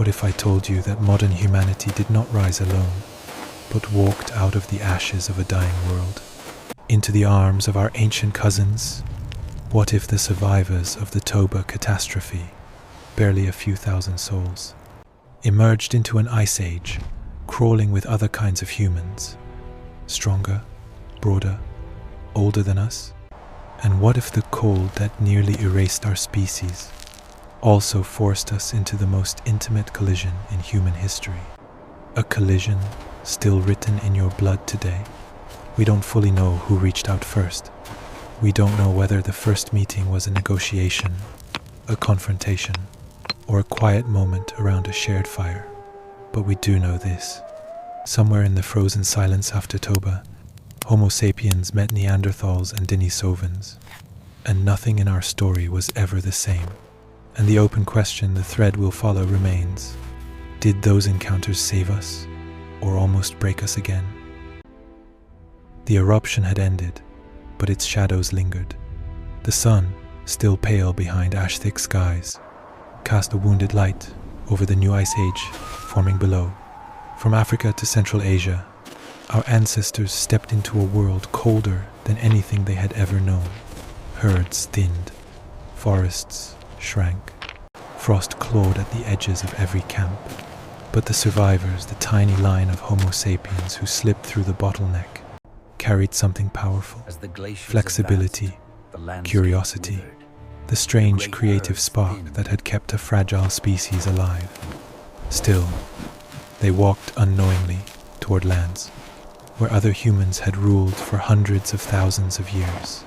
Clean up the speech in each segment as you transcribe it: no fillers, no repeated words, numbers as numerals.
What if I told you that modern humanity did not rise alone, but walked out of the ashes of a dying world, into the arms of our ancient cousins? What if the survivors of the Toba catastrophe, barely a few thousand souls, emerged into an ice age, crawling with other kinds of humans, stronger, broader, older than us? And what if the cold that nearly erased our species also forced us into the most intimate collision in human history? A collision still written in your blood today. We don't fully know who reached out first. We don't know whether the first meeting was a negotiation, a confrontation, or a quiet moment around a shared fire. But we do know this. Somewhere in the frozen silence after Toba, Homo sapiens met Neanderthals and Denisovans, and nothing in our story was ever the same. And the open question the thread will follow remains: did those encounters save us, or almost break us again? The eruption had ended, but its shadows lingered. The sun, still pale behind ash-thick skies, cast a wounded light over the new ice age forming below. From Africa to Central Asia, our ancestors stepped into a world colder than anything they had ever known. Herds thinned, forests shrank, frost clawed at the edges of every camp. But the survivors, the tiny line of Homo sapiens who slipped through the bottleneck, carried something powerful: flexibility, curiosity, the strange creative spark that had kept a fragile species alive. Still, they walked unknowingly toward lands where other humans had ruled for hundreds of thousands of years.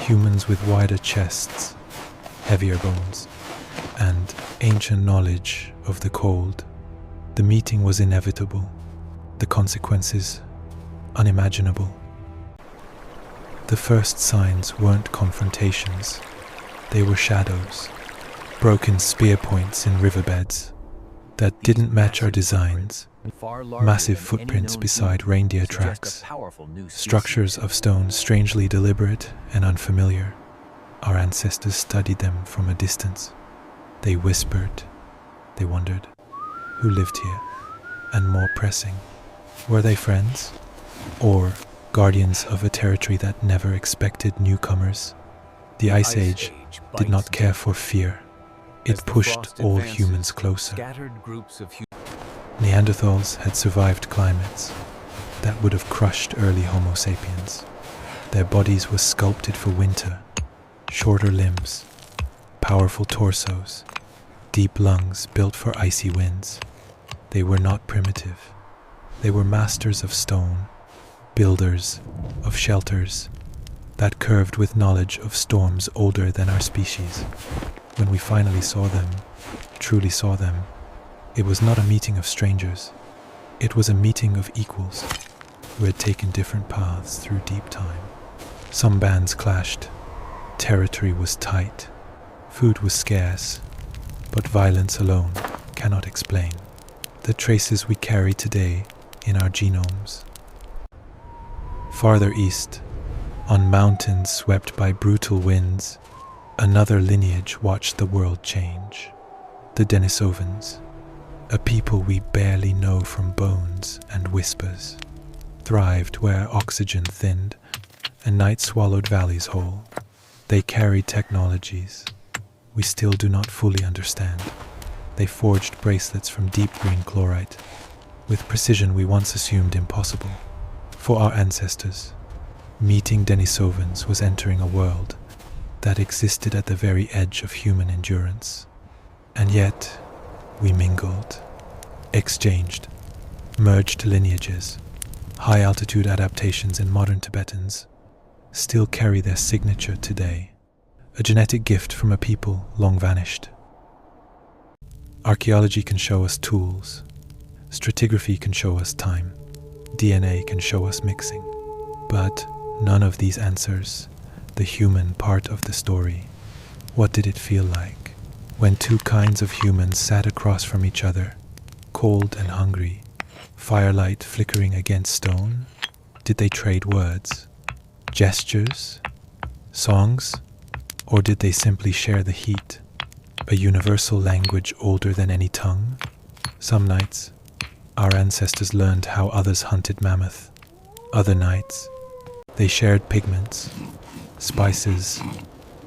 Humans with wider chests, heavier bones, and ancient knowledge of the cold. The meeting was inevitable, the consequences unimaginable. The first signs weren't confrontations, they were shadows, broken spear points in riverbeds that didn't match our designs, massive footprints beside reindeer tracks, structures of stone strangely deliberate and unfamiliar. Our ancestors studied them from a distance. They whispered, they wondered, who lived here? And more pressing, were they friends? Or guardians of a territory that never expected newcomers? The Ice Age did not care for fear. It pushed all humans closer. Neanderthals had survived climates that would have crushed early Homo sapiens. Their bodies were sculpted for winter, shorter limbs, powerful torsos, deep lungs built for icy winds. They were not primitive. They were masters of stone, builders of shelters that curved with knowledge of storms older than our species. When we finally saw them, truly saw them, it was not a meeting of strangers. It was a meeting of equals who had taken different paths through deep time. Some bands clashed. Territory was tight. Food was scarce. But violence alone cannot explain the traces we carry today in our genomes. Farther east, on mountains swept by brutal winds, another lineage watched the world change. The Denisovans, a people we barely know from bones and whispers, thrived where oxygen thinned and night swallowed valleys whole. They carried technologies we still do not fully understand. They forged bracelets from deep green chlorite with precision we once assumed impossible. For our ancestors, meeting Denisovans was entering a world that existed at the very edge of human endurance. And yet, we mingled, exchanged, merged lineages. High-altitude adaptations in modern Tibetans still carry their signature today, a genetic gift from a people long vanished. Archaeology can show us tools, stratigraphy can show us time, DNA can show us mixing, but none of these answers the human part of the story. What did it feel like when two kinds of humans sat across from each other, cold and hungry, firelight flickering against stone? Did they trade words, gestures, songs, or did they simply share the heat, a universal language older than any tongue? Some nights, our ancestors learned how others hunted mammoth. Other nights, they shared pigments, spices,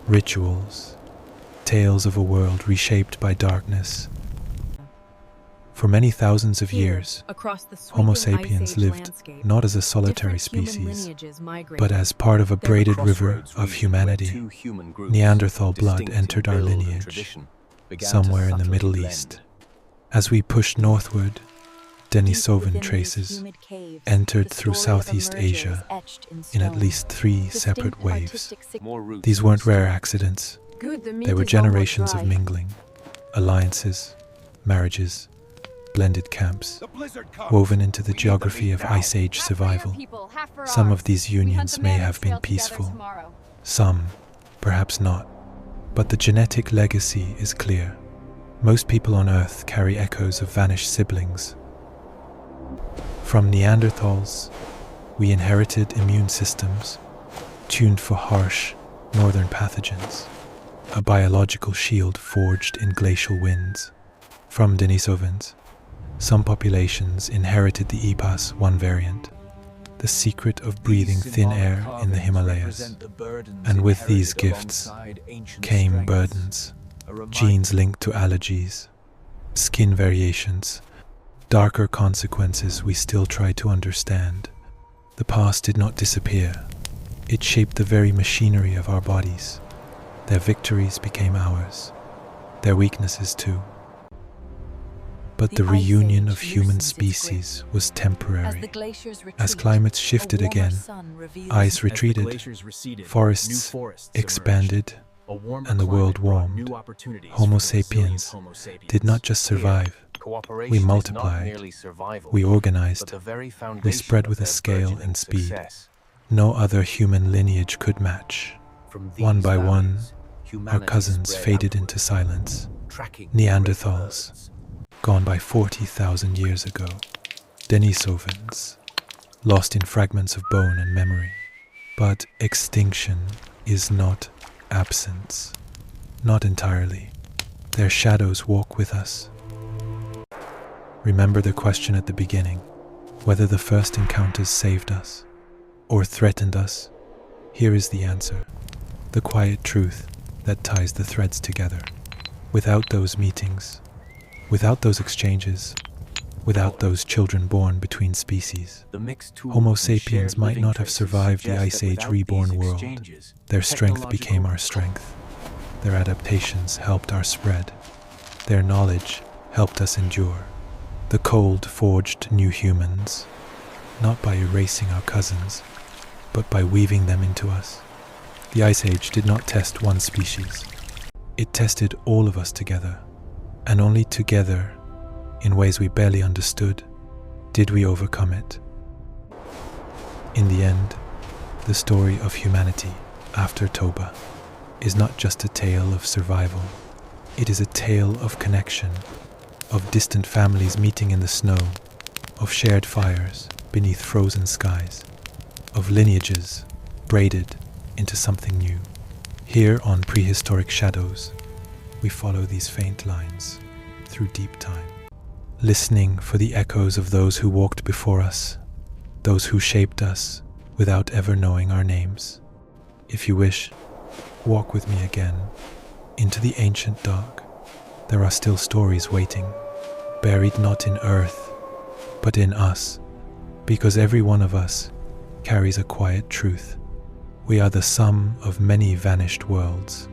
rituals, tales of a world reshaped by darkness. For many thousands of years, Homo sapiens lived not as a solitary species, but as part of a braided river of humanity. Neanderthal blood entered our lineage, somewhere in the Middle East. As we pushed northward, Denisovan traces entered through Southeast Asia in at least 3 separate waves. These weren't rare accidents. They were generations of mingling, alliances, marriages, blended camps, woven into the geography of Ice Age survival. Some of these unions may have been peaceful, some perhaps not, but the genetic legacy is clear. Most people on Earth carry echoes of vanished siblings. From Neanderthals, we inherited immune systems tuned for harsh northern pathogens, a biological shield forged in glacial winds. From Denisovans, some populations inherited the EPAS-1 variant, the secret of breathing thin air in the Himalayas. And with these gifts came burdens, genes linked to allergies, skin variations, darker consequences we still try to understand. The past did not disappear. It shaped the very machinery of our bodies. Their victories became ours, their weaknesses too. But the reunion of human species was temporary. As climates shifted again, ice retreated, forests expanded, and the world warmed. Homo sapiens did not just survive. We multiplied, we organized, we spread with a scale and speed no other human lineage could match. One by one, our cousins faded into silence. Neanderthals, gone by 40,000 years ago. Denisovans, lost in fragments of bone and memory. But extinction is not absence. Not entirely. Their shadows walk with us. Remember the question at the beginning, whether the first encounters saved us or threatened us. Here is the answer, the quiet truth that ties the threads together. Without those meetings, without those exchanges, without those children born between species, Homo sapiens might not have survived the Ice Age reborn world. Their strength became our strength. Their adaptations helped our spread. Their knowledge helped us endure. The cold forged new humans, not by erasing our cousins, but by weaving them into us. The Ice Age did not test one species. It tested all of us together, and only together, in ways we barely understood, did we overcome it. In the end, the story of humanity after Toba is not just a tale of survival. It is a tale of connection, of distant families meeting in the snow, of shared fires beneath frozen skies, of lineages braided into something new. Here on Prehistoric Shadows, we follow these faint lines through deep time, listening for the echoes of those who walked before us, those who shaped us without ever knowing our names. If you wish, walk with me again into the ancient dark. There are still stories waiting, buried not in earth, but in us, because every one of us carries a quiet truth. We are the sum of many vanished worlds.